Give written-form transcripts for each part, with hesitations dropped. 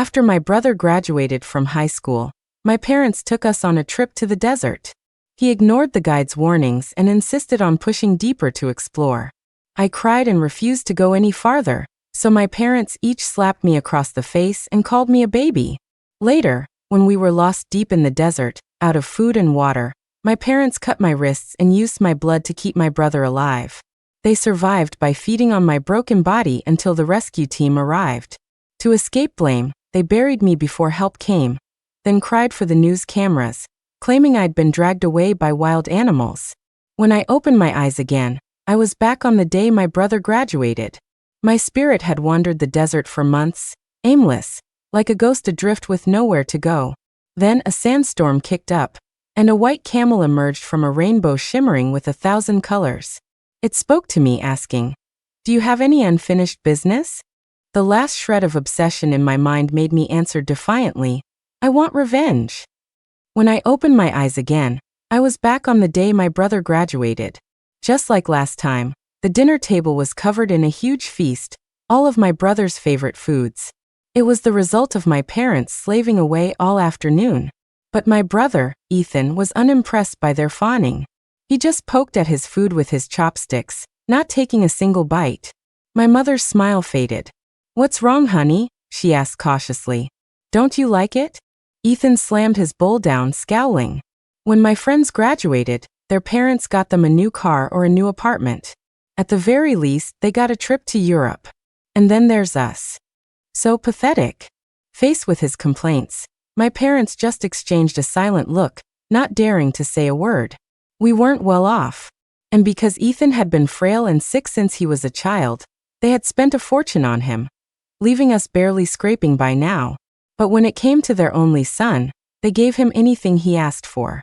After my brother graduated from high school, my parents took us on a trip to the desert. He ignored the guide's warnings and insisted on pushing deeper to explore. I cried and refused to go any farther, so my parents each slapped me across the face and called me a baby. Later, when we were lost deep in the desert, out of food and water, my parents cut my wrists and used my blood to keep my brother alive. They survived by feeding on my broken body until the rescue team arrived. To escape blame, they buried me before help came, then cried for the news cameras, claiming I'd been dragged away by wild animals. When I opened my eyes again, I was back on the day my brother graduated. My spirit had wandered the desert for months, aimless, like a ghost adrift with nowhere to go. Then a sandstorm kicked up, and a white camel emerged from a rainbow shimmering with 1,000 colors. It spoke to me asking, "Do you have any unfinished business?" The last shred of obsession in my mind made me answer defiantly, "I want revenge." When I opened my eyes again, I was back on the day my brother graduated. Just like last time, the dinner table was covered in a huge feast, all of my brother's favorite foods. It was the result of my parents slaving away all afternoon. But my brother, Ethan, was unimpressed by their fawning. He just poked at his food with his chopsticks, not taking a single bite. My mother's smile faded. "What's wrong, honey?" she asked cautiously. "Don't you like it?" Ethan slammed his bowl down, scowling. When my friends graduated, their parents got them a new car or a new apartment. At the very least, they got a trip to Europe. And then there's us. So pathetic. Faced with his complaints, my parents just exchanged a silent look, not daring to say a word. We weren't well off. And because Ethan had been frail and sick since he was a child, they had spent a fortune on him, leaving us barely scraping by now. But when it came to their only son, they gave him anything he asked for.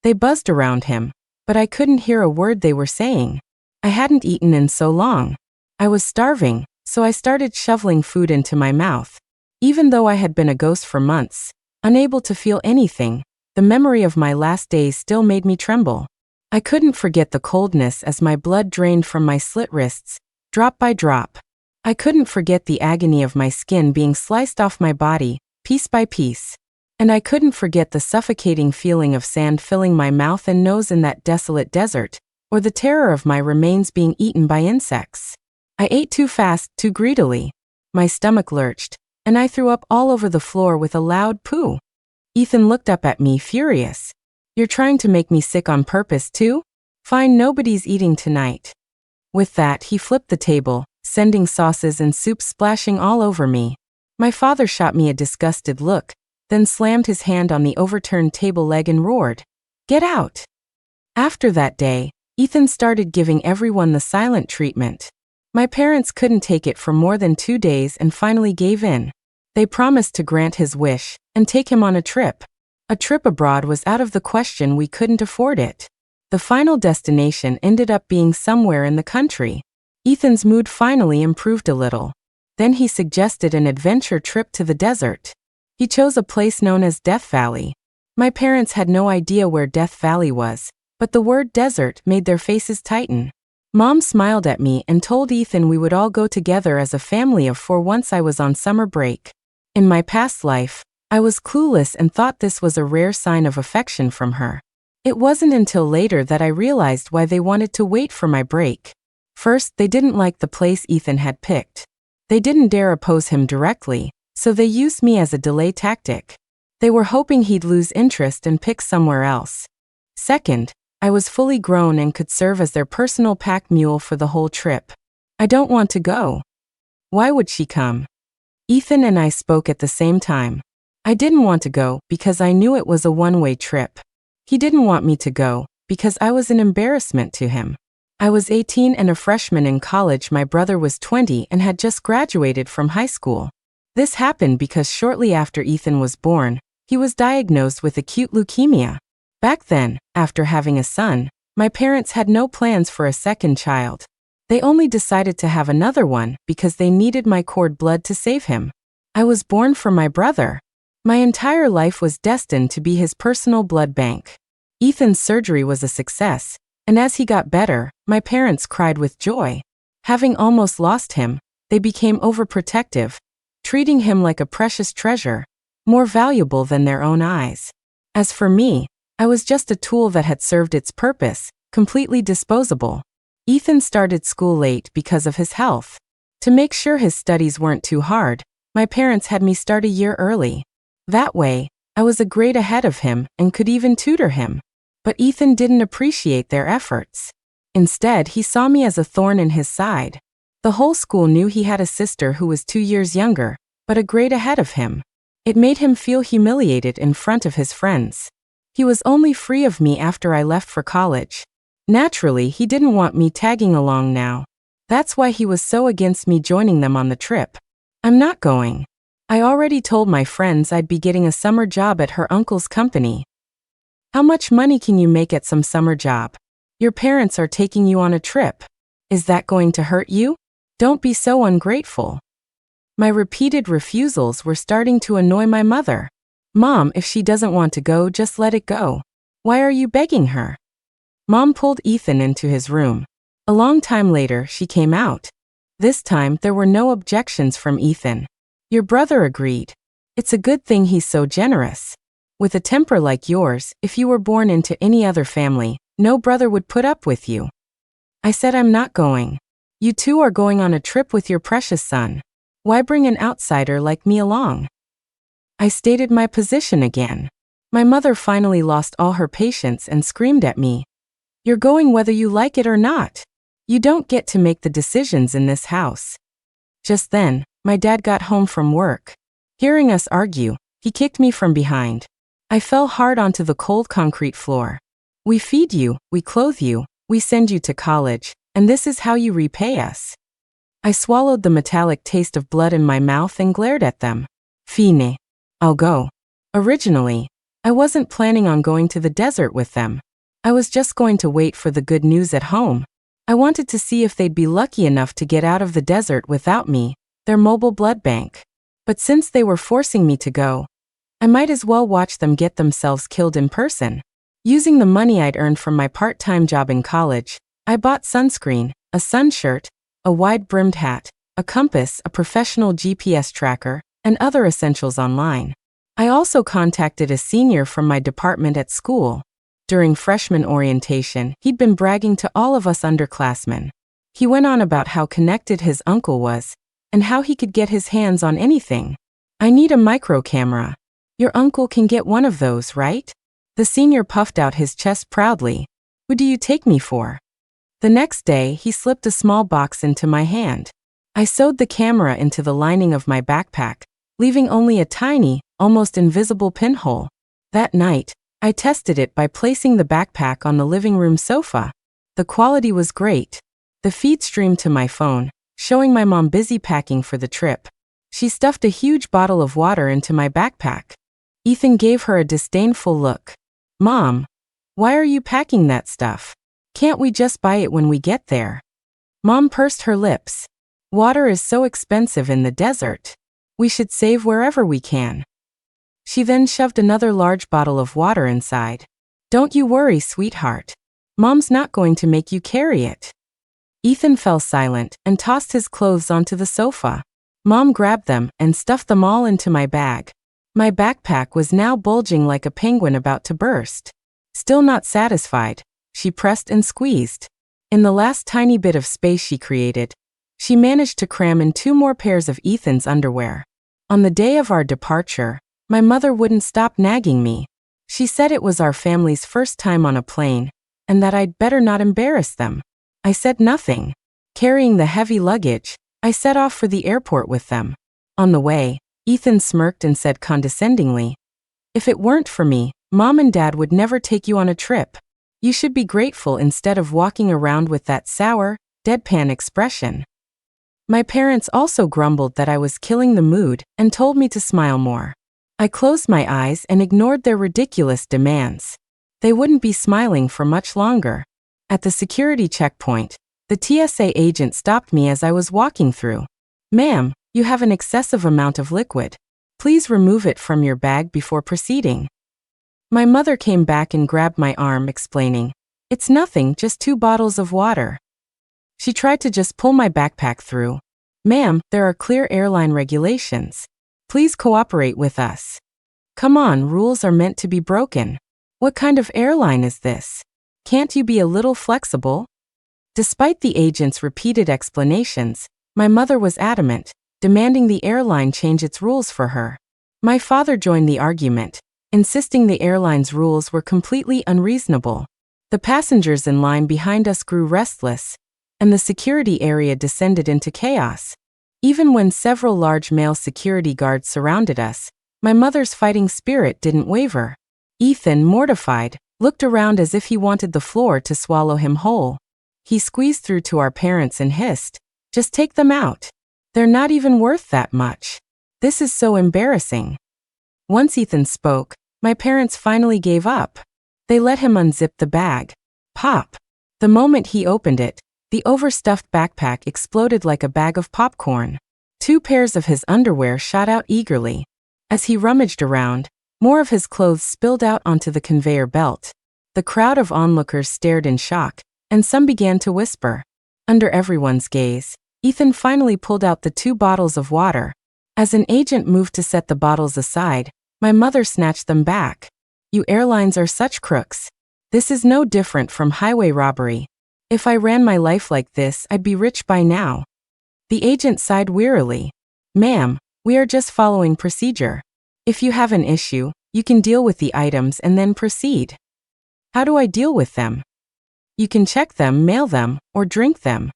They buzzed around him, but I couldn't hear a word they were saying. I hadn't eaten in so long. I was starving, so I started shoveling food into my mouth. Even though I had been a ghost for months, unable to feel anything, the memory of my last days still made me tremble. I couldn't forget the coldness as my blood drained from my slit wrists, drop by drop. I couldn't forget the agony of my skin being sliced off my body, piece by piece. And I couldn't forget the suffocating feeling of sand filling my mouth and nose in that desolate desert, or the terror of my remains being eaten by insects. I ate too fast, too greedily. My stomach lurched, and I threw up all over the floor with a loud poo. Ethan looked up at me, furious. "You're trying to make me sick on purpose, too? Fine, nobody's eating tonight." With that, he flipped the table, sending sauces and soup splashing all over me. My father shot me a disgusted look, then slammed his hand on the overturned table leg and roared, "Get out!" After that day, Ethan started giving everyone the silent treatment. My parents couldn't take it for more than 2 days and finally gave in. They promised to grant his wish and take him on a trip. A trip abroad was out of the question, we couldn't afford it. The final destination ended up being somewhere in the country. Ethan's mood finally improved a little. Then he suggested an adventure trip to the desert. He chose a place known as Death Valley. My parents had no idea where Death Valley was, but the word desert made their faces tighten. Mom smiled at me and told Ethan we would all go together as a family of 4 once I was on summer break. In my past life, I was clueless and thought this was a rare sign of affection from her. It wasn't until later that I realized why they wanted to wait for my break. First, they didn't like the place Ethan had picked. They didn't dare oppose him directly, so they used me as a delay tactic. They were hoping he'd lose interest and pick somewhere else. Second, I was fully grown and could serve as their personal pack mule for the whole trip. "I don't want to go." "Why would she come?" Ethan and I spoke at the same time. I didn't want to go because I knew it was a one-way trip. He didn't want me to go because I was an embarrassment to him. I was 18 and a freshman in college. My brother was 20 and had just graduated from high school. This happened because shortly after Ethan was born, he was diagnosed with acute leukemia. Back then, after having a son, my parents had no plans for a second child. They only decided to have another one because they needed my cord blood to save him. I was born for my brother. My entire life was destined to be his personal blood bank. Ethan's surgery was a success, and as he got better, my parents cried with joy. Having almost lost him, they became overprotective, treating him like a precious treasure, more valuable than their own eyes. As for me, I was just a tool that had served its purpose, completely disposable. Ethan started school late because of his health. To make sure his studies weren't too hard, my parents had me start a year early. That way, I was a grade ahead of him and could even tutor him. But Ethan didn't appreciate their efforts. Instead, he saw me as a thorn in his side. The whole school knew he had a sister who was 2 years younger, but a grade ahead of him. It made him feel humiliated in front of his friends. He was only free of me after I left for college. Naturally, he didn't want me tagging along now. That's why he was so against me joining them on the trip. I'm not going. I already told my friends I'd be getting a summer job at her uncle's company. How much money can you make at some summer job? Your parents are taking you on a trip. Is that going to hurt you? Don't be so ungrateful. My repeated refusals were starting to annoy my mother. Mom, if she doesn't want to go, just let it go. Why are you begging her? Mom pulled Ethan into his room. A long time later, she came out. This time, there were no objections from Ethan. Your brother agreed. It's a good thing he's so generous. With a temper like yours, if you were born into any other family, no brother would put up with you. I said I'm not going. You two are going on a trip with your precious son. Why bring an outsider like me along? I stated my position again. My mother finally lost all her patience and screamed at me. You're going whether you like it or not. You don't get to make the decisions in this house. Just then, my dad got home from work. Hearing us argue, he kicked me from behind. I fell hard onto the cold concrete floor. We feed you, we clothe you, we send you to college, and this is how you repay us. I swallowed the metallic taste of blood in my mouth and glared at them. Fine. I'll go. Originally, I wasn't planning on going to the desert with them. I was just going to wait for the good news at home. I wanted to see if they'd be lucky enough to get out of the desert without me, their mobile blood bank. But since they were forcing me to go, I might as well watch them get themselves killed in person. Using the money I'd earned from my part-time job in college, I bought sunscreen, a sun shirt, a wide-brimmed hat, a compass, a professional GPS tracker, and other essentials online. I also contacted a senior from my department at school. During freshman orientation, he'd been bragging to all of us underclassmen. He went on about how connected his uncle was, and how he could get his hands on anything. I need a micro camera. Your uncle can get one of those, right? The senior puffed out his chest proudly. Who do you take me for? The next day, he slipped a small box into my hand. I sewed the camera into the lining of my backpack, leaving only a tiny, almost invisible pinhole. That night, I tested it by placing the backpack on the living room sofa. The quality was great. The feed streamed to my phone, showing my mom busy packing for the trip. She stuffed a huge bottle of water into my backpack. Ethan gave her a disdainful look. Mom, why are you packing that stuff? Can't we just buy it when we get there? Mom pursed her lips. Water is so expensive in the desert. We should save wherever we can. She then shoved another large bottle of water inside. Don't you worry, sweetheart. Mom's not going to make you carry it. Ethan fell silent and tossed his clothes onto the sofa. Mom grabbed them and stuffed them all into my bag. My backpack was now bulging like a penguin about to burst. Still not satisfied, she pressed and squeezed. In the last tiny bit of space she created, she managed to cram in 2 more pairs of Ethan's underwear. On the day of our departure, my mother wouldn't stop nagging me. She said it was our family's first time on a plane, and that I'd better not embarrass them. I said nothing. Carrying the heavy luggage, I set off for the airport with them. On the way, Ethan smirked and said condescendingly, "If it weren't for me, Mom and Dad would never take you on a trip. You should be grateful instead of walking around with that sour, deadpan expression." My parents also grumbled that I was killing the mood and told me to smile more. I closed my eyes and ignored their ridiculous demands. They wouldn't be smiling for much longer. At the security checkpoint, the TSA agent stopped me as I was walking through. "Ma'am, you have an excessive amount of liquid. Please remove it from your bag before proceeding." My mother came back and grabbed my arm, explaining, "It's nothing, just 2 bottles of water." She tried to just pull my backpack through. Ma'am, there are clear airline regulations. Please cooperate with us. Come on, rules are meant to be broken. What kind of airline is this? Can't you be a little flexible? Despite the agent's repeated explanations, my mother was adamant, demanding the airline change its rules for her. My father joined the argument, insisting the airline's rules were completely unreasonable. The passengers in line behind us grew restless, and the security area descended into chaos. Even when several large male security guards surrounded us, my mother's fighting spirit didn't waver. Ethan, mortified, looked around as if he wanted the floor to swallow him whole. He squeezed through to our parents and hissed, "Just take them out. They're not even worth that much. This is so embarrassing." Once Ethan spoke, my parents finally gave up. They let him unzip the bag. Pop! The moment he opened it, the overstuffed backpack exploded like a bag of popcorn. 2 pairs of his underwear shot out eagerly. As he rummaged around, more of his clothes spilled out onto the conveyor belt. The crowd of onlookers stared in shock, and some began to whisper. Under everyone's gaze, Ethan finally pulled out the 2 bottles of water. As an agent moved to set the bottles aside, my mother snatched them back. "You airlines are such crooks. This is no different from highway robbery. If I ran my life like this, I'd be rich by now." The agent sighed wearily. "Ma'am, we are just following procedure. If you have an issue, you can deal with the items and then proceed." "How do I deal with them?" "You can check them, mail them, or drink them."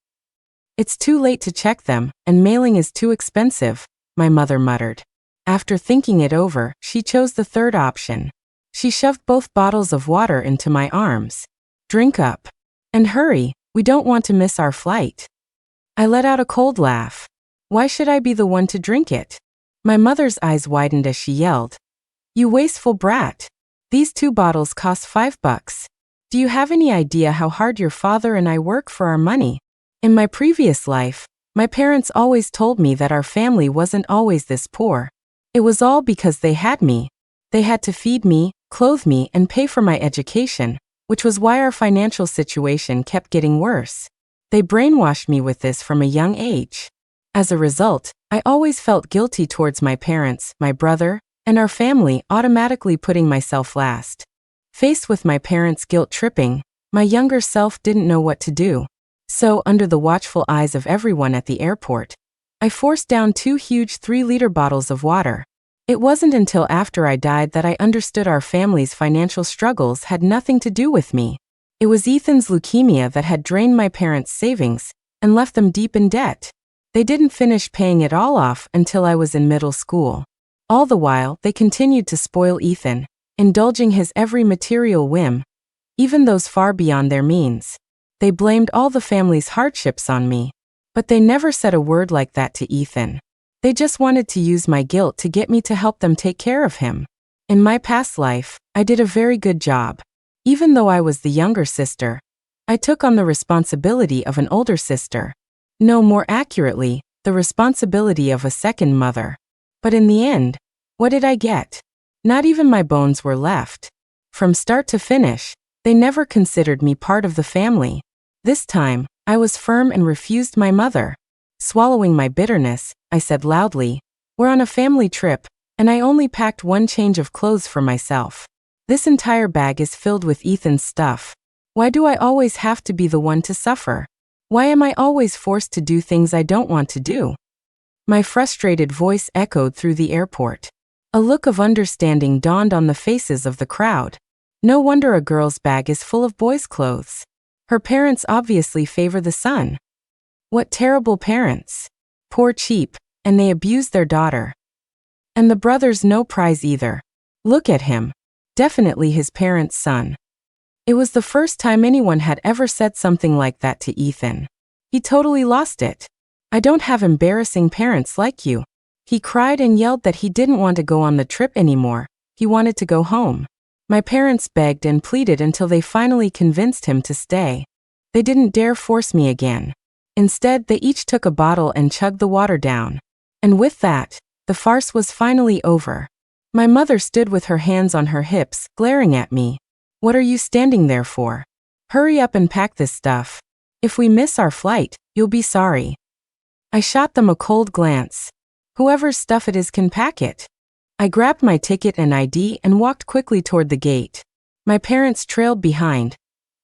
"It's too late to check them, and mailing is too expensive," my mother muttered. After thinking it over, she chose the third option. She shoved both bottles of water into my arms. "Drink up. And hurry, we don't want to miss our flight." I let out a cold laugh. Why should I be the one to drink it? My mother's eyes widened as she yelled, "You wasteful brat. These 2 bottles cost $5. Do you have any idea how hard your father and I work for our money? In my previous life, my parents always told me that our family wasn't always this poor. It was all because they had me. They had to feed me, clothe me, and pay for my education, which was why our financial situation kept getting worse. They brainwashed me with this from a young age. As a result, I always felt guilty towards my parents, my brother, and our family, automatically putting myself last. Faced with my parents' guilt-tripping, my younger self didn't know what to do. So, under the watchful eyes of everyone at the airport, I forced down 2 huge 3-liter bottles of water. It wasn't until after I died that I understood our family's financial struggles had nothing to do with me. It was Ethan's leukemia that had drained my parents' savings and left them deep in debt. They didn't finish paying it all off until I was in middle school. All the while, they continued to spoil Ethan, indulging his every material whim, even those far beyond their means. They blamed all the family's hardships on me, but they never said a word like that to Ethan. They just wanted to use my guilt to get me to help them take care of him. In my past life, I did a very good job. Even though I was the younger sister, I took on the responsibility of an older sister. No, more accurately, the responsibility of a second mother. But in the end, what did I get? Not even my bones were left. From start to finish, they never considered me part of the family. This time, I was firm and refused my mother. Swallowing my bitterness, I said loudly, "We're on a family trip, and I only packed 1 change of clothes for myself. This entire bag is filled with Ethan's stuff. Why do I always have to be the one to suffer? Why am I always forced to do things I don't want to do?" My frustrated voice echoed through the airport. A look of understanding dawned on the faces of the crowd. No wonder a girl's bag is full of boys' clothes. Her parents obviously favor the son. What terrible parents. Poor cheap, and they abuse their daughter. And the brother's no prize either. Look at him. Definitely his parents' son. It was the first time anyone had ever said something like that to Ethan. He totally lost it. "I don't have embarrassing parents like you." He cried and yelled that he didn't want to go on the trip anymore. He wanted to go home. My parents begged and pleaded until they finally convinced him to stay. They didn't dare force me again. Instead, they each took a bottle and chugged the water down. And with that, the farce was finally over. My mother stood with her hands on her hips, glaring at me. "What are you standing there for? Hurry up and pack this stuff. If we miss our flight, you'll be sorry." I shot them a cold glance. Whoever's stuff it is can pack it. I grabbed my ticket and ID and walked quickly toward the gate. My parents trailed behind,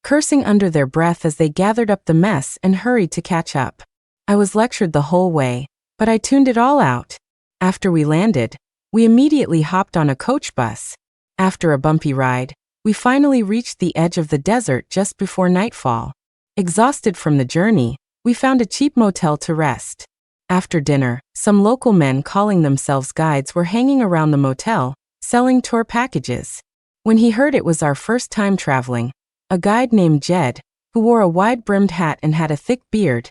cursing under their breath as they gathered up the mess and hurried to catch up. I was lectured the whole way, but I tuned it all out. After we landed, we immediately hopped on a coach bus. After a bumpy ride, we finally reached the edge of the desert just before nightfall. Exhausted from the journey, we found a cheap motel to rest. After dinner, some local men calling themselves guides were hanging around the motel, selling tour packages. When he heard it was our first time traveling, a guide named Jed, who wore a wide-brimmed hat and had a thick beard,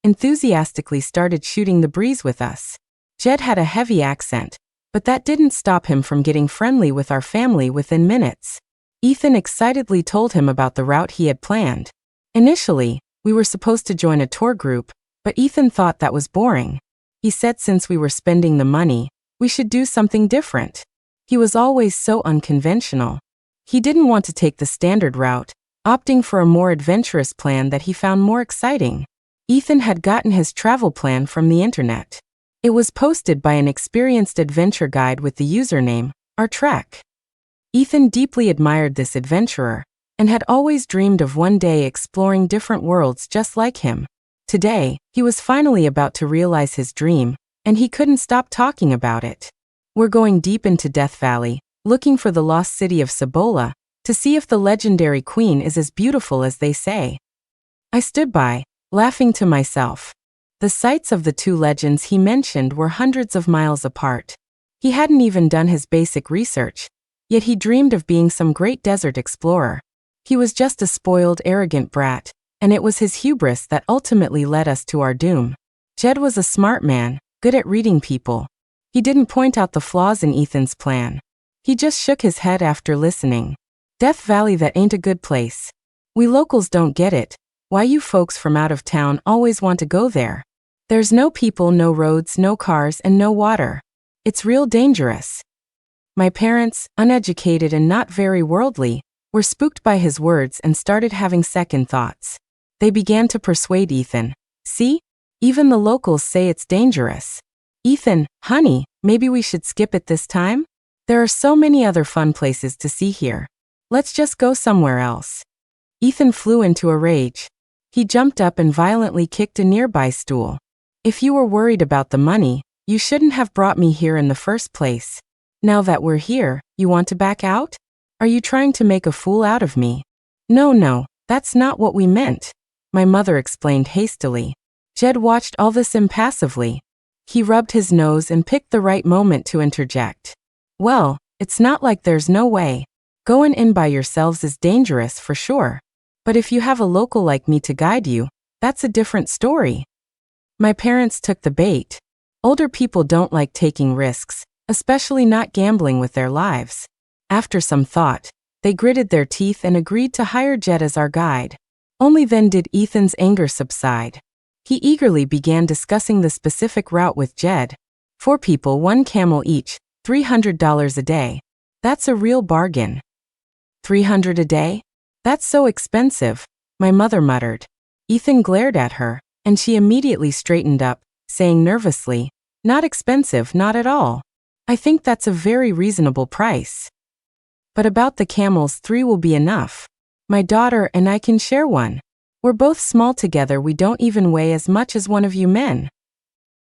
enthusiastically started shooting the breeze with us. Jed had a heavy accent, but that didn't stop him from getting friendly with our family within minutes. Ethan excitedly told him about the route he had planned. Initially, we were supposed to join a tour group, but Ethan thought that was boring. He said since we were spending the money, we should do something different. He was always so unconventional. He didn't want to take the standard route, opting for a more adventurous plan that he found more exciting. Ethan had gotten his travel plan from the internet. It was posted by an experienced adventure guide with the username, Our Trek. Ethan deeply admired this adventurer, and had always dreamed of one day exploring different worlds just like him. Today, he was finally about to realize his dream, and he couldn't stop talking about it. We're going deep into Death Valley, looking for the lost city of Cibola, to see if the legendary queen is as beautiful as they say. I stood by, laughing to myself. The sites of the two legends he mentioned were hundreds of miles apart. He hadn't even done his basic research, yet he dreamed of being some great desert explorer. He was just a spoiled, arrogant brat, and it was his hubris that ultimately led us to our doom. Jed was a smart man, good at reading people. He didn't point out the flaws in Ethan's plan. He just shook his head after listening. Death Valley, that ain't a good place. We locals don't get it. Why you folks from out of town always want to go there? There's no people, no roads, no cars, and no water. It's real dangerous. My parents, uneducated and not very worldly, were spooked by his words and started having second thoughts. They began to persuade Ethan. See? Even the locals say it's dangerous. Ethan, honey, maybe we should skip it this time? There are so many other fun places to see here. Let's just go somewhere else. Ethan flew into a rage. He jumped up and violently kicked a nearby stool. If you were worried about the money, you shouldn't have brought me here in the first place. Now that we're here, you want to back out? Are you trying to make a fool out of me? No, that's not what we meant, my mother explained hastily. Jed watched all this impassively. He rubbed his nose and picked the right moment to interject. Well, it's not like there's no way. Going in by yourselves is dangerous for sure. But if you have a local like me to guide you, that's a different story. My parents took the bait. Older people don't like taking risks, especially not gambling with their lives. After some thought, they gritted their teeth and agreed to hire Jed as our guide. Only then did Ethan's anger subside. He eagerly began discussing the specific route with Jed. 4 people, 1 camel each, $300 a day. That's a real bargain. $300 a day? That's so expensive, my mother muttered. Ethan glared at her, and she immediately straightened up, saying nervously, not expensive, not at all. I think that's a very reasonable price. But about the camels, 3 will be enough. My daughter and I can share one. We're both small together, we don't even weigh as much as one of you men.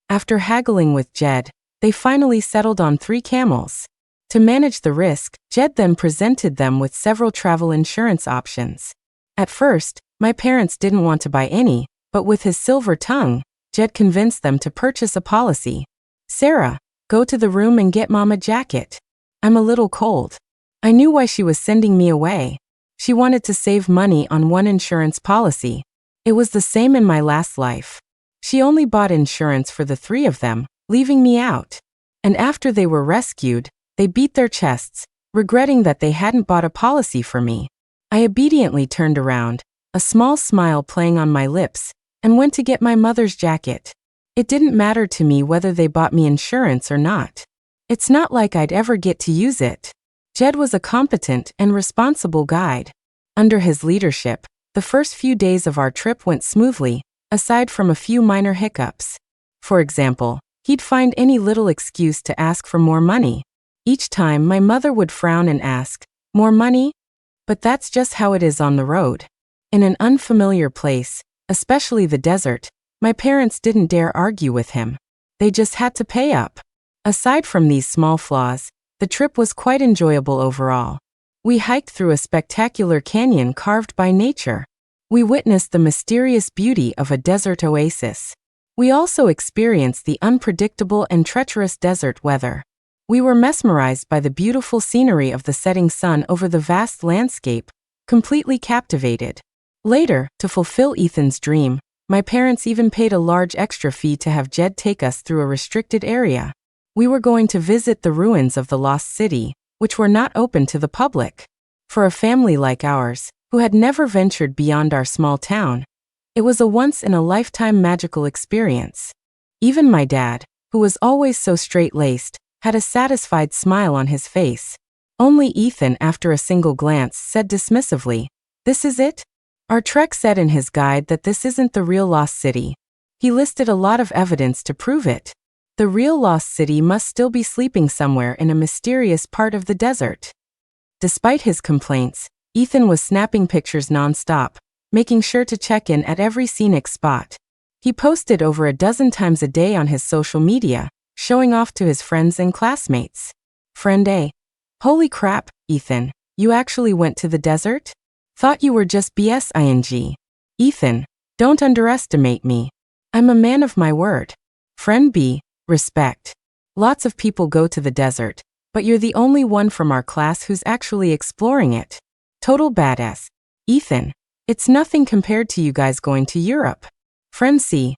After haggling with Jed, they finally settled on 3 camels. To manage the risk, Jed then presented them with several travel insurance options. At first, my parents didn't want to buy any, but with his silver tongue, Jed convinced them to purchase a policy. Sarah, go to the room and get Mom a jacket. I'm a little cold. I knew why she was sending me away. She wanted to save money on one insurance policy. It was the same in my last life. She only bought insurance for the 3 of them, leaving me out. And after they were rescued, they beat their chests, regretting that they hadn't bought a policy for me. I obediently turned around, a small smile playing on my lips, and went to get my mother's jacket. It didn't matter to me whether they bought me insurance or not. It's not like I'd ever get to use it. Jed was a competent and responsible guide. Under his leadership, the first few days of our trip went smoothly, aside from a few minor hiccups. For example, he'd find any little excuse to ask for more money. Each time, my mother would frown and ask, "More money?" But that's just how it is on the road. In an unfamiliar place, especially the desert, my parents didn't dare argue with him. They just had to pay up. Aside from these small flaws, the trip was quite enjoyable overall. We hiked through a spectacular canyon carved by nature. We witnessed the mysterious beauty of a desert oasis. We also experienced the unpredictable and treacherous desert weather. We were mesmerized by the beautiful scenery of the setting sun over the vast landscape, completely captivated. Later, to fulfill Ethan's dream, my parents even paid a large extra fee to have Jed take us through a restricted area. We were going to visit the ruins of the lost city, which were not open to the public. For a family like ours, who had never ventured beyond our small town, it was a once-in-a-lifetime magical experience. Even my dad, who was always so straight-laced, had a satisfied smile on his face. Only Ethan, after a single glance, said dismissively, "This is it?" Our trek said in his guide that this isn't the real lost city. He listed a lot of evidence to prove it. The real lost city must still be sleeping somewhere in a mysterious part of the desert. Despite his complaints, Ethan was snapping pictures non-stop, making sure to check in at every scenic spot. He posted over a dozen times a day on his social media, showing off to his friends and classmates. Friend A: "Holy crap, Ethan, you actually went to the desert? Thought you were just BSing. Ethan, don't underestimate me. I'm a man of my word." Friend B: "Respect. Lots of people go to the desert, but you're the only one from our class who's actually exploring it. Total badass. Ethan, it's nothing compared to you guys going to Europe." Friend C: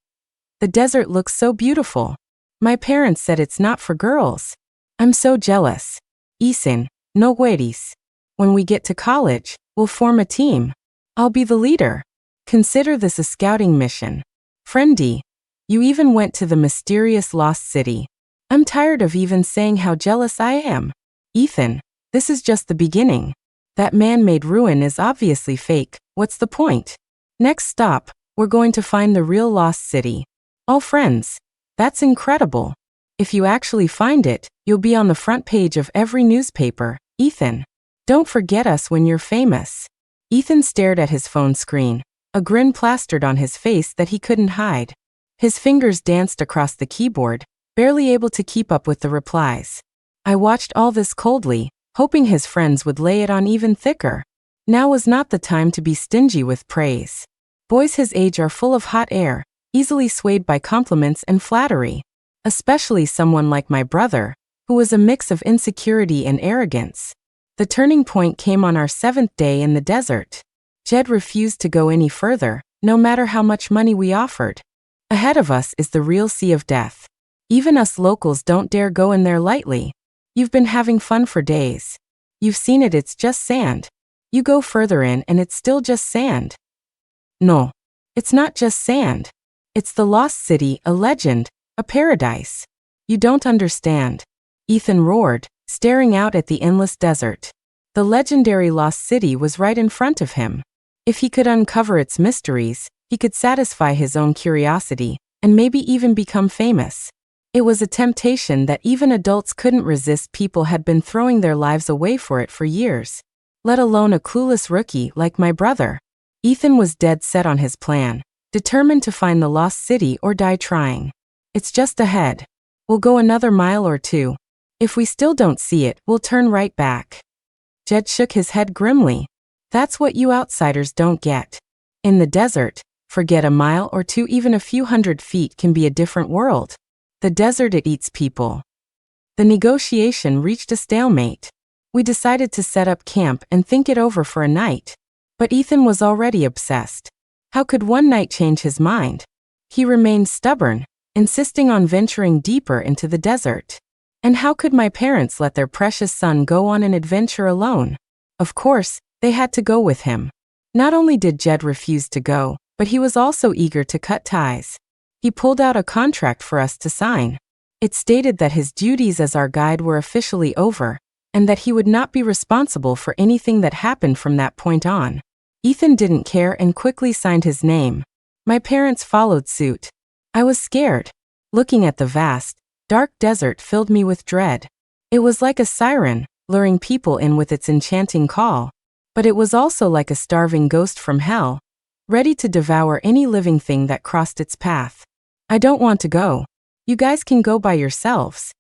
"The desert looks so beautiful. My parents said it's not for girls. I'm so jealous. Ethan, no worries. When we get to college, we'll form a team. I'll be the leader. Consider this a scouting mission." Friend D: "You even went to the mysterious lost city. I'm tired of even saying how jealous I am. Ethan, this is just the beginning. That man-made ruin is obviously fake. What's the point? Next stop, we're going to find the real lost city. All friends. That's incredible. If you actually find it, you'll be on the front page of every newspaper. Ethan, don't forget us when you're famous." Ethan stared at his phone screen, a grin plastered on his face that he couldn't hide. His fingers danced across the keyboard, barely able to keep up with the replies. I watched all this coldly, hoping his friends would lay it on even thicker. Now was not the time to be stingy with praise. Boys his age are full of hot air, easily swayed by compliments and flattery. Especially someone like my brother, who was a mix of insecurity and arrogance. The turning point came on our 7th day in the desert. Jed refused to go any further, no matter how much money we offered. Ahead of us is the real sea of death. Even us locals don't dare go in there lightly. You've been having fun for days. You've seen it, it's just sand. You go further in and it's still just sand. No, it's not just sand. It's the lost city, a legend, a paradise. You don't understand. Ethan roared, staring out at the endless desert. The legendary lost city was right in front of him. If he could uncover its mysteries, he could satisfy his own curiosity, and maybe even become famous. It was a temptation that even adults couldn't resist. People had been throwing their lives away for it for years, let alone a clueless rookie like my brother. Ethan was dead set on his plan, determined to find the lost city or die trying. It's just ahead. We'll go another mile or two. If we still don't see it, we'll turn right back. Jed shook his head grimly. That's what you outsiders don't get. In the desert, forget a mile or two, even a few hundred feet can be a different world. The desert, it eats people. The negotiation reached a stalemate. We decided to set up camp and think it over for a night. But Ethan was already obsessed. How could one night change his mind? He remained stubborn, insisting on venturing deeper into the desert. And how could my parents let their precious son go on an adventure alone? Of course, they had to go with him. Not only did Jed refuse to go, but he was also eager to cut ties. He pulled out a contract for us to sign. It stated that his duties as our guide were officially over, and that he would not be responsible for anything that happened from that point on. Ethan didn't care and quickly signed his name. My parents followed suit. I was scared. Looking at the vast, dark desert filled me with dread. It was like a siren, luring people in with its enchanting call. But it was also like a starving ghost from hell, ready to devour any living thing that crossed its path. I don't want to go. You guys can go by yourselves.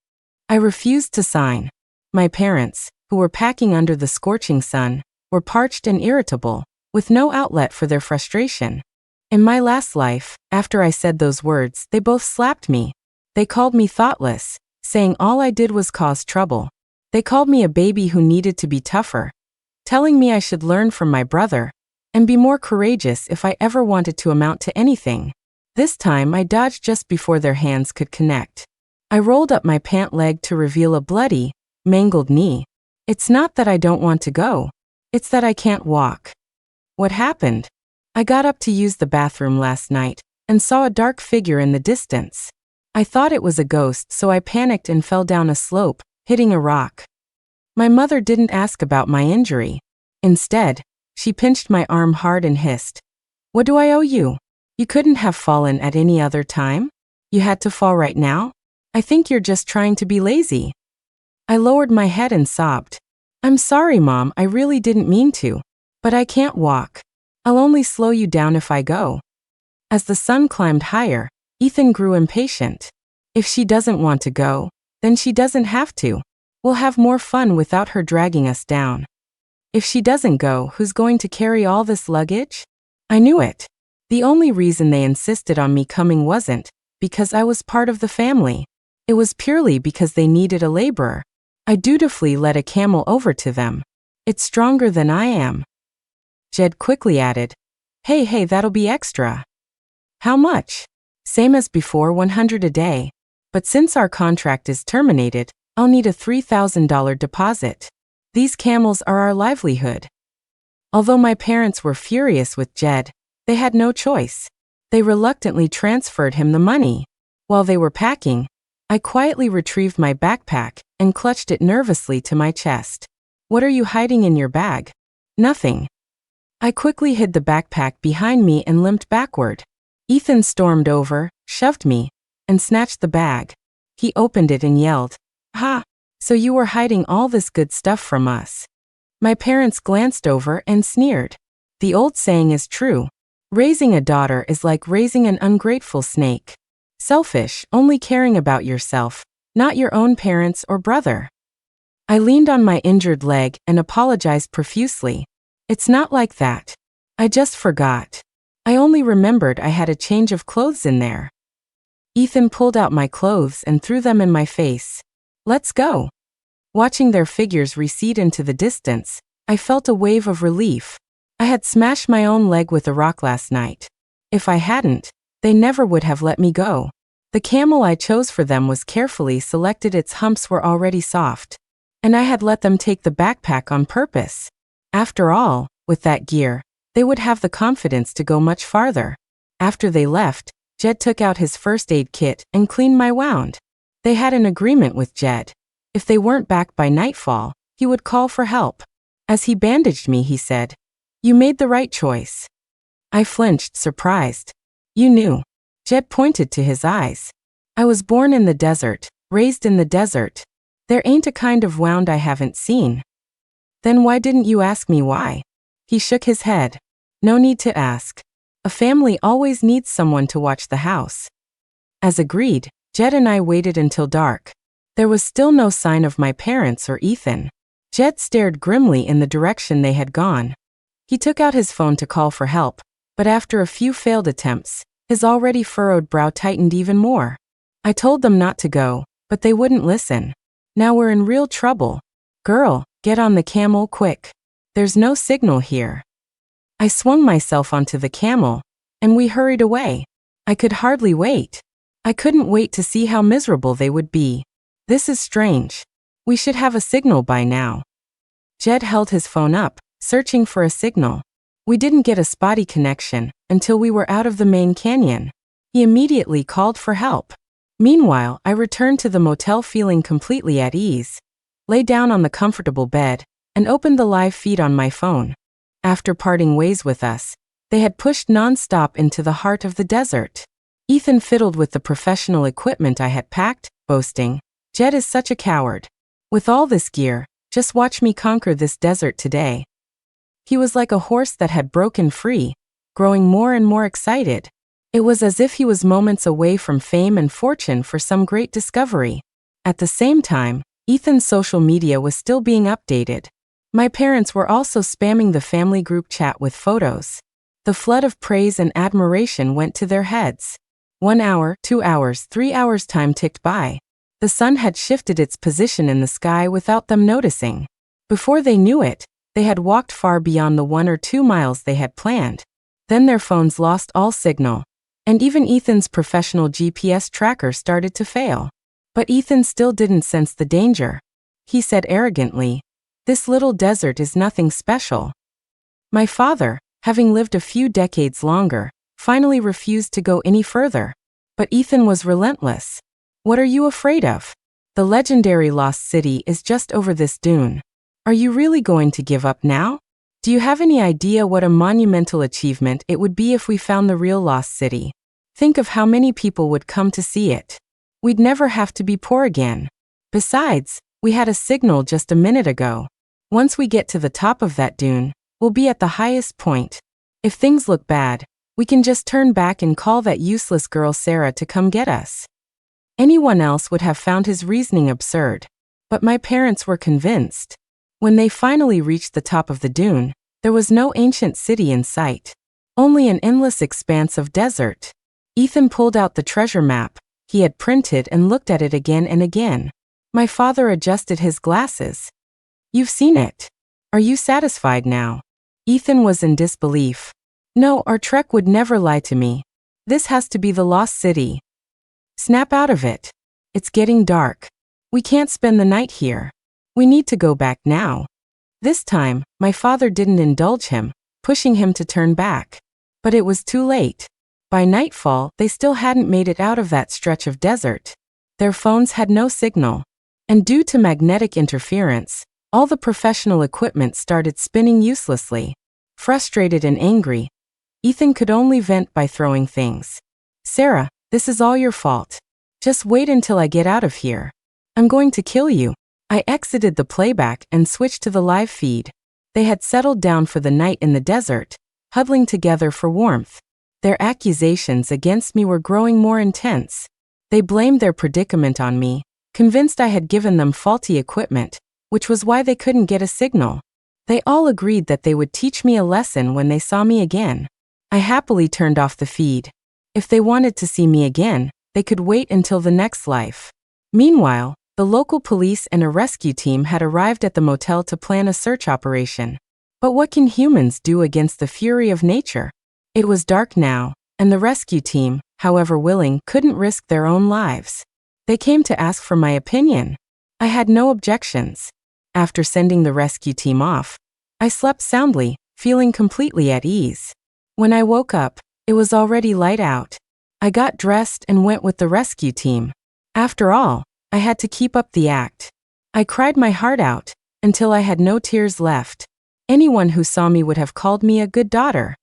I refused to sign. My parents, who were packing under the scorching sun, were parched and irritable, with no outlet for their frustration. In my last life, after I said those words, they both slapped me. They called me thoughtless, saying all I did was cause trouble. They called me a baby who needed to be tougher, telling me I should learn from my brother and be more courageous if I ever wanted to amount to anything. This time I dodged just before their hands could connect. I rolled up my pant leg to reveal a bloody, mangled knee. It's not that I don't want to go. It's that I can't walk. What happened? I got up to use the bathroom last night and saw a dark figure in the distance. I thought it was a ghost, so I panicked and fell down a slope, hitting a rock. My mother didn't ask about my injury. Instead, she pinched my arm hard and hissed, "What do I owe you? You couldn't have fallen at any other time? You had to fall right now? I think you're just trying to be lazy." I lowered my head and sobbed. "I'm sorry, Mom, I really didn't mean to. But I can't walk. I'll only slow you down if I go." As the sun climbed higher, Ethan grew impatient. If she doesn't want to go, then she doesn't have to. We'll have more fun without her dragging us down. If she doesn't go, who's going to carry all this luggage? I knew it. The only reason they insisted on me coming wasn't because I was part of the family. It was purely because they needed a laborer. I dutifully led a camel over to them. It's stronger than I am. Jed quickly added, Hey, that'll be extra." "How much?" "Same as before, 100 a day. But since our contract is terminated, I'll need a $3,000 deposit. These camels are our livelihood." Although my parents were furious with Jed, they had no choice. They reluctantly transferred him the money. While they were packing, I quietly retrieved my backpack and clutched it nervously to my chest. "What are you hiding in your bag?" "Nothing." I quickly hid the backpack behind me and limped backward. Ethan stormed over, shoved me, and snatched the bag. He opened it and yelled, "Ha! So you were hiding all this good stuff from us." My parents glanced over and sneered. The old saying is true. Raising a daughter is like raising an ungrateful snake. Selfish, only caring about yourself, not your own parents or brother. I leaned on my injured leg and apologized profusely. "It's not like that. I just forgot. I only remembered I had a change of clothes in there." Ethan pulled out my clothes and threw them in my face. "Let's go." Watching their figures recede into the distance, I felt a wave of relief. I had smashed my own leg with a rock last night. If I hadn't, they never would have let me go. The camel I chose for them was carefully selected. Its humps were already soft, and I had let them take the backpack on purpose. After all, with that gear, they would have the confidence to go much farther. After they left, Jed took out his first aid kit and cleaned my wound. They had an agreement with Jed. If they weren't back by nightfall, he would call for help. As he bandaged me, he said, "You made the right choice." I flinched, surprised. "You knew." Jed pointed to his eyes. "I was born in the desert, raised in the desert. There ain't a kind of wound I haven't seen." "Then why didn't you ask me why?" He shook his head. "No need to ask. A family always needs someone to watch the house." As agreed, Jed and I waited until dark. There was still no sign of my parents or Ethan. Jed stared grimly in the direction they had gone. He took out his phone to call for help, but after a few failed attempts, his already furrowed brow tightened even more. I told them not to go, but they wouldn't listen. Now we're in real trouble. "Girl, get on the camel quick. There's no signal here." I swung myself onto the camel, and we hurried away. I could hardly wait. I couldn't wait to see how miserable they would be. This is strange. We should have a signal by now. Jed held his phone up, searching for a signal. We didn't get a spotty connection until we were out of the main canyon. He immediately called for help. Meanwhile, I returned to the motel feeling completely at ease, lay down on the comfortable bed, and opened the live feed on my phone. After parting ways with us, they had pushed non-stop into the heart of the desert. Ethan fiddled with the professional equipment I had packed, boasting, "Jed is such a coward. With all this gear, just watch me conquer this desert today." He was like a horse that had broken free, growing more and more excited. It was as if he was moments away from fame and fortune for some great discovery. At the same time, Ethan's social media was still being updated. My parents were also spamming the family group chat with photos. The flood of praise and admiration went to their heads. 1 hour, 2 hours, 3 hours time ticked by. The sun had shifted its position in the sky without them noticing. Before they knew it, they had walked far beyond the 1 or 2 miles they had planned. Then their phones lost all signal. And even Ethan's professional GPS tracker started to fail. But Ethan still didn't sense the danger. He said arrogantly, "This little desert is nothing special." My father, having lived a few decades longer, finally refused to go any further. But Ethan was relentless. "What are you afraid of? The legendary Lost City is just over this dune. Are you really going to give up now? Do you have any idea what a monumental achievement it would be if we found the real Lost City? Think of how many people would come to see it. We'd never have to be poor again. Besides, we had a signal just a minute ago. Once we get to the top of that dune, we'll be at the highest point. If things look bad, we can just turn back and call that useless girl Sarah to come get us." Anyone else would have found his reasoning absurd, but my parents were convinced. When they finally reached the top of the dune, there was no ancient city in sight. Only an endless expanse of desert. Ethan pulled out the treasure map he had printed and looked at it again and again. My father adjusted his glasses. "You've seen it. Are you satisfied now?" Ethan was in disbelief. "No, our trek would never lie to me. This has to be the Lost City." "Snap out of it. It's getting dark. We can't spend the night here. We need to go back now." This time, my father didn't indulge him, pushing him to turn back. But it was too late. By nightfall, they still hadn't made it out of that stretch of desert. Their phones had no signal. And due to magnetic interference, all the professional equipment started spinning uselessly. Frustrated and angry, Ethan could only vent by throwing things. "Sarah, this is all your fault. Just wait until I get out of here. I'm going to kill you." I exited the playback and switched to the live feed. They had settled down for the night in the desert, huddling together for warmth. Their accusations against me were growing more intense. They blamed their predicament on me, convinced I had given them faulty equipment, which was why they couldn't get a signal. They all agreed that they would teach me a lesson when they saw me again. I happily turned off the feed. If they wanted to see me again, they could wait until the next life. Meanwhile, the local police and a rescue team had arrived at the motel to plan a search operation. But what can humans do against the fury of nature? It was dark now, and the rescue team, however willing, couldn't risk their own lives. They came to ask for my opinion. I had no objections. After sending the rescue team off, I slept soundly, feeling completely at ease. When I woke up, it was already light out. I got dressed and went with the rescue team. After all, I had to keep up the act. I cried my heart out, until I had no tears left. Anyone who saw me would have called me a good daughter.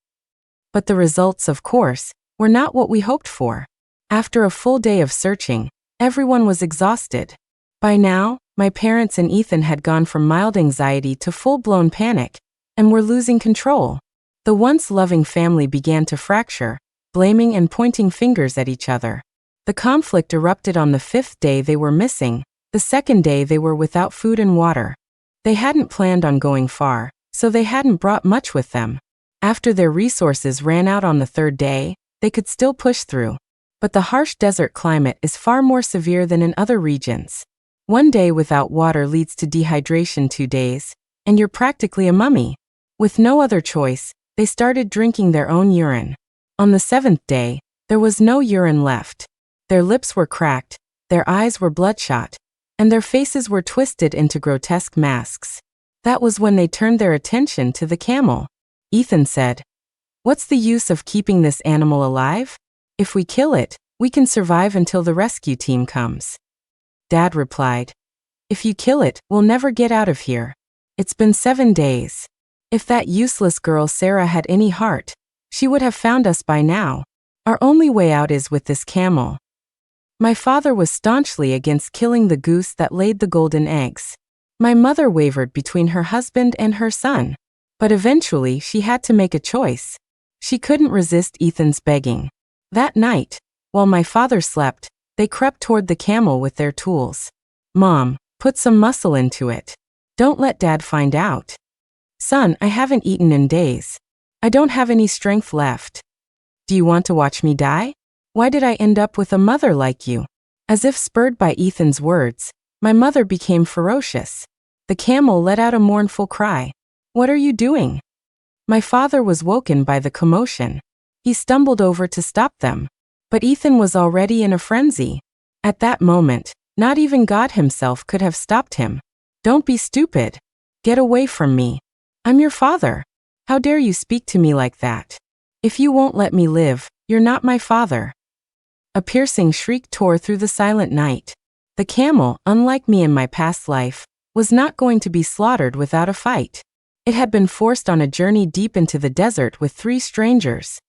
But the results, of course, were not what we hoped for. After a full day of searching, everyone was exhausted. By now, my parents and Ethan had gone from mild anxiety to full-blown panic, and were losing control. The once loving family began to fracture, blaming and pointing fingers at each other. The conflict erupted on the 5th day they were missing. The 2nd day they were without food and water. They hadn't planned on going far, so they hadn't brought much with them. After their resources ran out on the 3rd day, they could still push through. But the harsh desert climate is far more severe than in other regions. 1 day without water leads to dehydration 2 days, and you're practically a mummy. With no other choice, they started drinking their own urine. On the 7th day, there was no urine left. Their lips were cracked, their eyes were bloodshot, and their faces were twisted into grotesque masks. That was when they turned their attention to the camel. Ethan said, "What's the use of keeping this animal alive? If we kill it, we can survive until the rescue team comes." Dad replied, "If you kill it, we'll never get out of here. It's been 7 days. If that useless girl Sarah had any heart, she would have found us by now. Our only way out is with this camel. My father was staunchly against killing the goose that laid the golden eggs. My mother wavered between her husband and her son. But eventually she had to make a choice. She couldn't resist Ethan's begging. That night, while my father slept, they crept toward the camel with their tools. Mom, put some muscle into it. Don't let Dad find out. Son, I haven't eaten in days. I don't have any strength left. Do you want to watch me die? Why did I end up with a mother like you? As if spurred by Ethan's words, my mother became ferocious. The camel let out a mournful cry. What are you doing? My father was woken by the commotion. He stumbled over to stop them. But Ethan was already in a frenzy. At that moment, not even God himself could have stopped him. Don't be stupid. Get away from me. I'm your father. How dare you speak to me like that? If you won't let me live, you're not my father. A piercing shriek tore through the silent night. The camel, unlike me in my past life, was not going to be slaughtered without a fight. It had been forced on a journey deep into the desert with 3 strangers.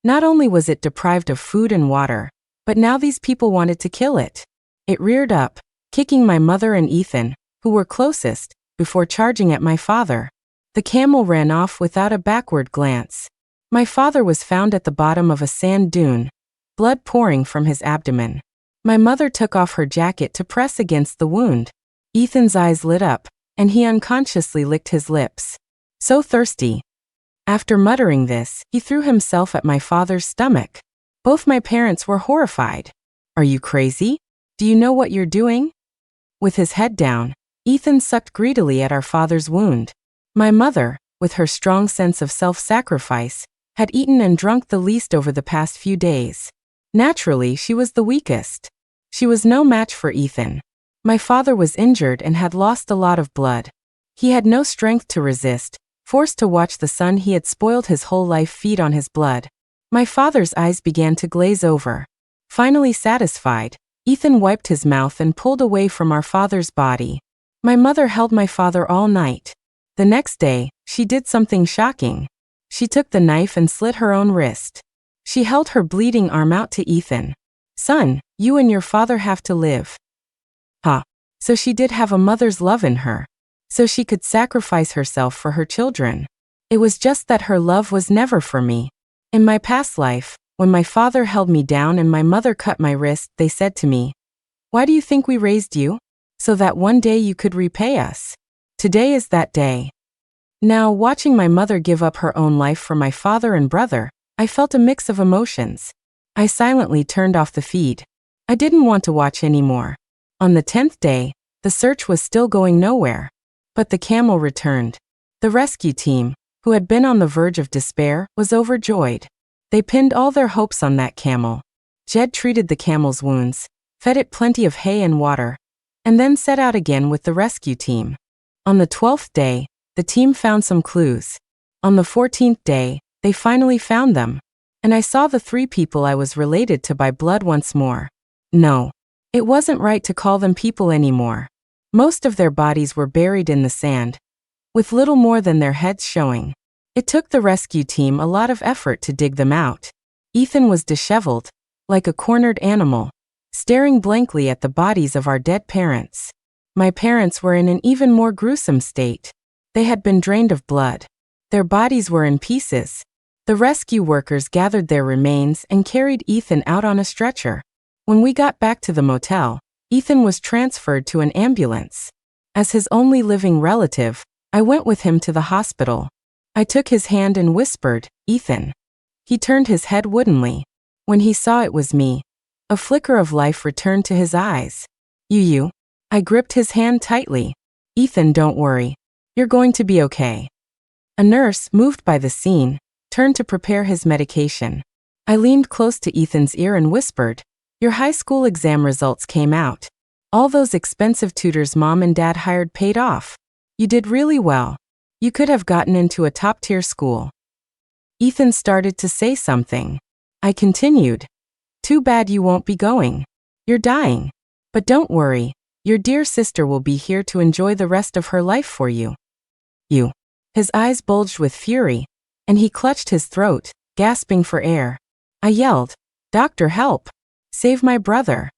Not only was it deprived of food and water, but now these people wanted to kill it. It reared up, kicking my mother and Ethan, who were closest, before charging at my father. The camel ran off without a backward glance. My father was found at the bottom of a sand dune, blood pouring from his abdomen. My mother took off her jacket to press against the wound. Ethan's eyes lit up, and he unconsciously licked his lips. So thirsty. After muttering this, he threw himself at my father's stomach. Both my parents were horrified. Are you crazy? Do you know what you're doing? With his head down, Ethan sucked greedily at our father's wound. My mother, with her strong sense of self-sacrifice, had eaten and drunk the least over the past few days. Naturally, she was the weakest. She was no match for Ethan. My father was injured and had lost a lot of blood. He had no strength to resist, forced to watch the son he had spoiled his whole life feed on his blood. My father's eyes began to glaze over. Finally satisfied, Ethan wiped his mouth and pulled away from our father's body. My mother held my father all night. The next day, she did something shocking. She took the knife and slit her own wrist. She held her bleeding arm out to Ethan. Son, you and your father have to live. So she did have a mother's love in her. So she could sacrifice herself for her children. It was just that her love was never for me. In my past life, when my father held me down and my mother cut my wrist, they said to me, "Why do you think we raised you? So that one day you could repay us." Today is that day. Now, watching my mother give up her own life for my father and brother, I felt a mix of emotions. I silently turned off the feed. I didn't want to watch anymore. On the 10th day, the search was still going nowhere. But the camel returned. The rescue team, who had been on the verge of despair, was overjoyed. They pinned all their hopes on that camel. Jed treated the camel's wounds, fed it plenty of hay and water, and then set out again with the rescue team. On the 12th day, the team found some clues. On the 14th day, they finally found them. And I saw the 3 people I was related to by blood once more. No, it wasn't right to call them people anymore. Most of their bodies were buried in the sand, with little more than their heads showing. It took the rescue team a lot of effort to dig them out. Ethan was disheveled, like a cornered animal, staring blankly at the bodies of our dead parents. My parents were in an even more gruesome state. They had been drained of blood. Their bodies were in pieces. The rescue workers gathered their remains and carried Ethan out on a stretcher. When we got back to the motel, Ethan was transferred to an ambulance. As his only living relative, I went with him to the hospital. I took his hand and whispered, "Ethan." He turned his head woodenly. When he saw it was me, a flicker of life returned to his eyes. You. I gripped his hand tightly. "Ethan, don't worry. You're going to be okay." A nurse, moved by the scene, turned to prepare his medication. I leaned close to Ethan's ear and whispered, "Your high school exam results came out. All those expensive tutors Mom and Dad hired paid off. You did really well. You could have gotten into a top-tier school." Ethan started to say something. I continued, "Too bad you won't be going. You're dying. But don't worry, your dear sister will be here to enjoy the rest of her life for you." You. His eyes bulged with fury, and he clutched his throat, gasping for air. I yelled, "Doctor, help! Save my brother."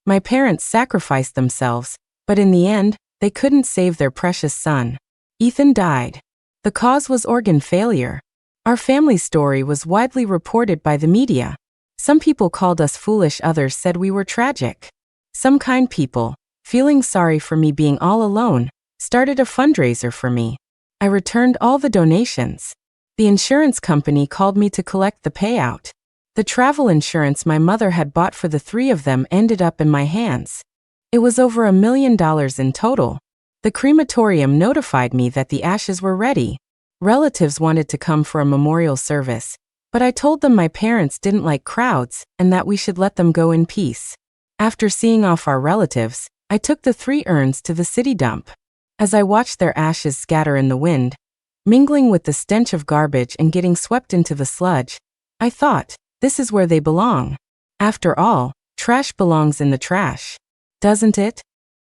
My parents sacrificed themselves, but in the end, they couldn't save their precious son. Ethan died. The cause was organ failure. Our family story was widely reported by the media. Some people called us foolish, others said we were tragic. Some kind people, feeling sorry for me being all alone, started a fundraiser for me. I returned all the donations. The insurance company called me to collect the payout. The travel insurance my mother had bought for the three of them ended up in my hands. It was over $1 million in total. The crematorium notified me that the ashes were ready. Relatives wanted to come for a memorial service, but I told them my parents didn't like crowds and that we should let them go in peace. After seeing off our relatives, I took the 3 urns to the city dump. As I watched their ashes scatter in the wind, mingling with the stench of garbage and getting swept into the sludge, I thought, this is where they belong. After all, trash belongs in the trash. Doesn't it?